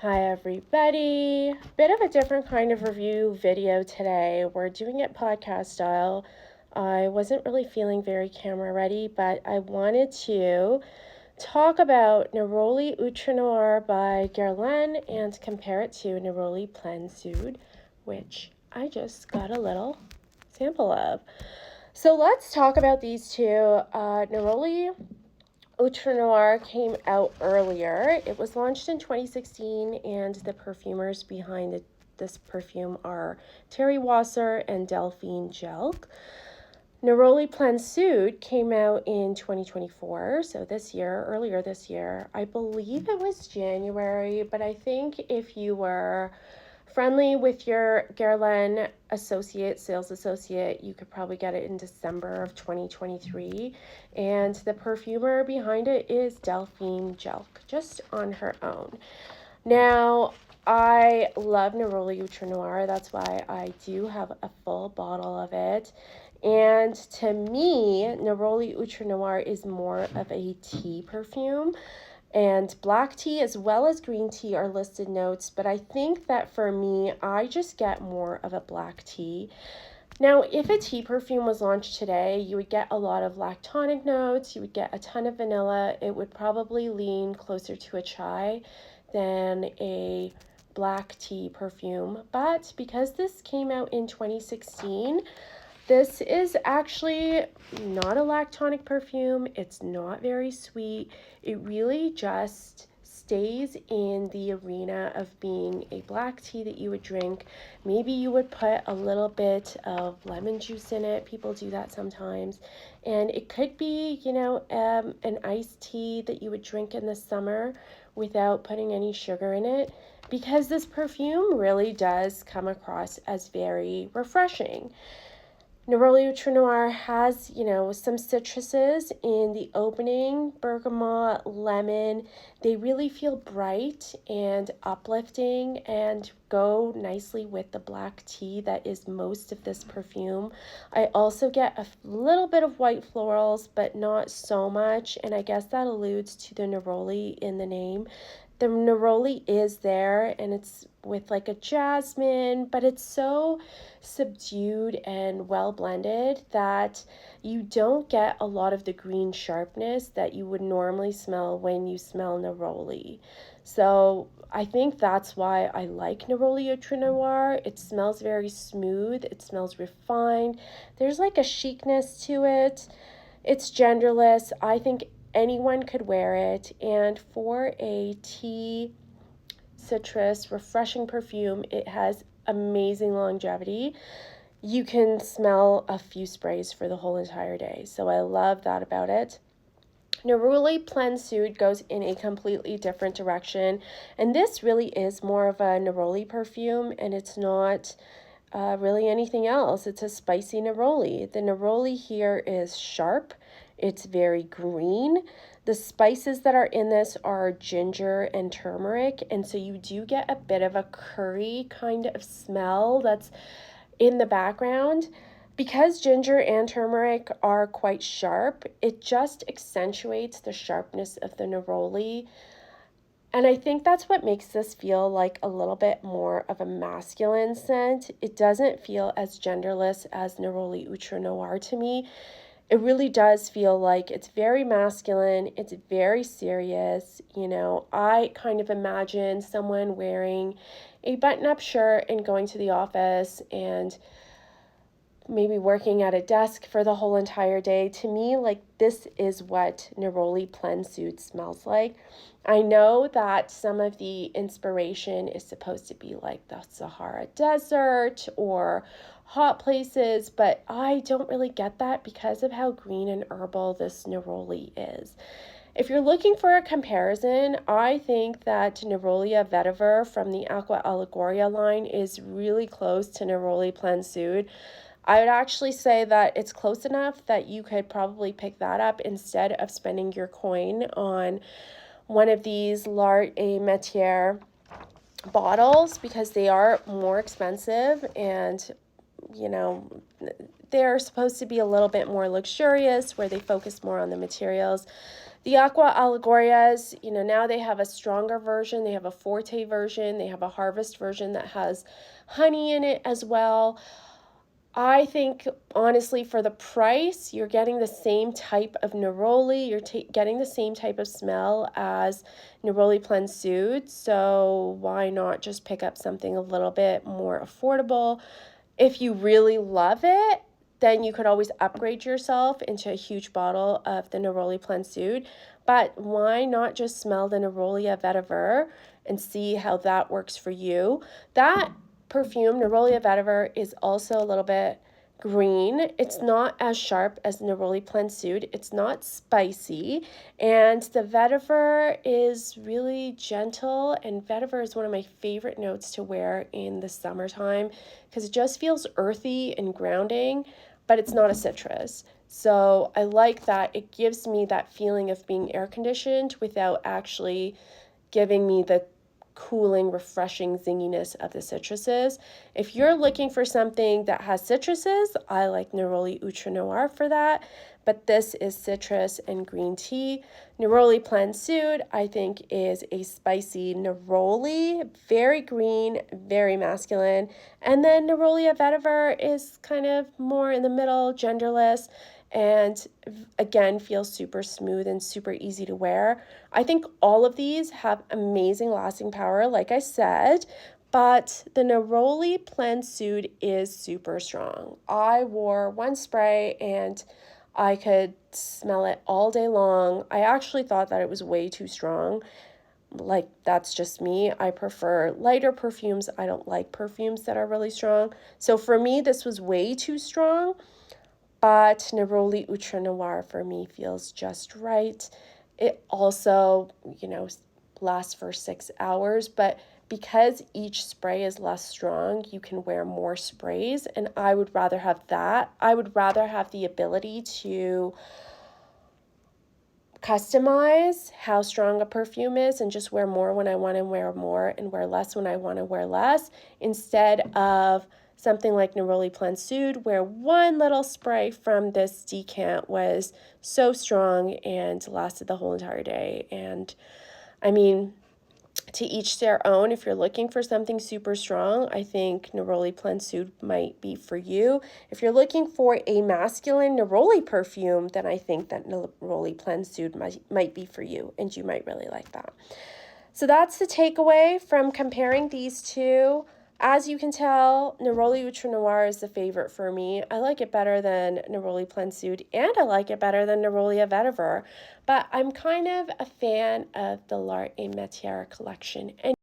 Hi everybody, bit of a different kind of review video today. We're doing it podcast style. I wasn't really feeling very camera ready, but I wanted to talk about Neroli Outrenoir by Guerlain and compare it to Neroli Plein Sud, which I just got a little sample of. So let's talk about these two. Neroli Outrenoir came out earlier. It was launched in 2016, and the perfumers behind this perfume are Terry Wasser and Delphine Jelk. Neroli Plein Sud came out in 2024, so earlier this year. I believe it was January, but I think if you were friendly with your Guerlain sales associate, you could probably get it in December of 2023. And the perfumer behind it is Delphine Jelk, just on her own. Now, I love Neroli Outrenoir. That's why I do have a full bottle of it. And to me, Neroli Outrenoir is more of a tea perfume. And black tea as well as green tea are listed notes, but I think that for me, I just get more of a black tea. Now, if a tea perfume was launched today, you would get a lot of lactonic notes, you would get a ton of vanilla. It would probably lean closer to a chai than a black tea perfume. But because this came out in 2016, this is actually not a lactonic perfume. It's not very sweet. It really just stays in the arena of being a black tea that you would drink. Maybe you would put a little bit of lemon juice in it. People do that sometimes. And it could be, an iced tea that you would drink in the summer without putting any sugar in it, because this perfume really does come across as very refreshing. Neroli Outrenoir has, some citruses in the opening, bergamot, lemon. They really feel bright and uplifting and go nicely with the black tea that is most of this perfume. I also get a little bit of white florals, but not so much, and I guess that alludes to the neroli in the name. The neroli is there, and it's with like a jasmine, but it's so subdued and well blended that you don't get a lot of the green sharpness that you would normally smell when you smell neroli. So I think that's why I like Neroli Outrenoir. It smells very smooth. It smells refined. There's like a chicness to it. It's genderless. I think anyone could wear it. And for a tea, citrus, refreshing perfume, it has amazing longevity. You can smell a few sprays for the whole entire day. So I love that about it. Neroli Plein Sud goes in a completely different direction, and this really is more of a neroli perfume, and it's not really anything else. It's a spicy neroli. The neroli here is sharp. It's very green. The spices that are in this are ginger and turmeric, and so you do get a bit of a curry kind of smell that's in the background. Because ginger and turmeric are quite sharp, it just accentuates the sharpness of the neroli. And I think that's what makes this feel like a little bit more of a masculine scent. It doesn't feel as genderless as Neroli Outrenoir to me. It really does feel like it's very masculine. It's very serious. I kind of imagine someone wearing a button-up shirt and going to the office and maybe working at a desk for the whole entire day. To me, like, this is what Neroli Plein Sud smells like. I know that some of the inspiration is supposed to be like the Sahara Desert or hot places, but I don't really get that because of how green and herbal this Neroli is. If you're looking for a comparison, I think that Nerolia Vetiver from the Acqua Allegoria line is really close to Neroli Plein Sud. I would actually say that it's close enough that you could probably pick that up instead of spending your coin on one of these L'Art and La Matiere bottles, because they are more expensive and, they're supposed to be a little bit more luxurious, where they focus more on the materials. The Aqua Allegorias, now they have a stronger version. They have a Forte version. They have a Harvest version that has honey in it as well. I think, honestly, for the price, you're getting the same type of Neroli. You're getting the same type of smell as Neroli Plein Sud. So why not just pick up something a little bit more affordable? If you really love it, then you could always upgrade yourself into a huge bottle of the Neroli Plein Sud. But why not just smell the Neroli Vetiver and see how that works for you? That perfume, Neroli Vetiver, is also a little bit green. It's not as sharp as Neroli Plein Sud. It's not spicy. And the vetiver is really gentle. And vetiver is one of my favorite notes to wear in the summertime because it just feels earthy and grounding, but it's not a citrus. So I like that. It gives me that feeling of being air conditioned without actually giving me the cooling, refreshing zinginess of the citruses. If you're looking for something that has citruses, I like Neroli Outrenoir for that, but this is citrus and green tea. Neroli Plein Sud, I think, is a spicy neroli, very green, very masculine, and then Neroli Vetiver is kind of more in the middle, genderless, and again feels super smooth and super easy to wear. I think all of these have amazing lasting power, like I said, but the Neroli Plein Sud is super strong. I wore one spray and I could smell it all day long. I actually thought that it was way too strong. Like, that's just me. I prefer lighter perfumes. I don't like perfumes that are really strong. So for me, this was way too strong. But Neroli Outrenoir for me feels just right. It also, lasts for 6 hours, but because each spray is less strong, you can wear more sprays, and I would rather have that. I would rather have the ability to customize how strong a perfume is and just wear more when I want to wear more and wear less when I want to wear less, instead of something like Neroli Plein Sud, where one little spray from this decant was so strong and lasted the whole entire day. And I mean, to each their own. If you're looking for something super strong, I think Neroli Plein Sud might be for you. If you're looking for a masculine Neroli perfume, then I think that Neroli Plein Sud might be for you, and you might really like that. So that's the takeaway from comparing these two. As you can tell, Neroli Outrenoir is the favorite for me. I like it better than Neroli Plein Sud, and I like it better than Neroli Vetiver. But I'm kind of a fan of the L'Art and La Matiere collection. And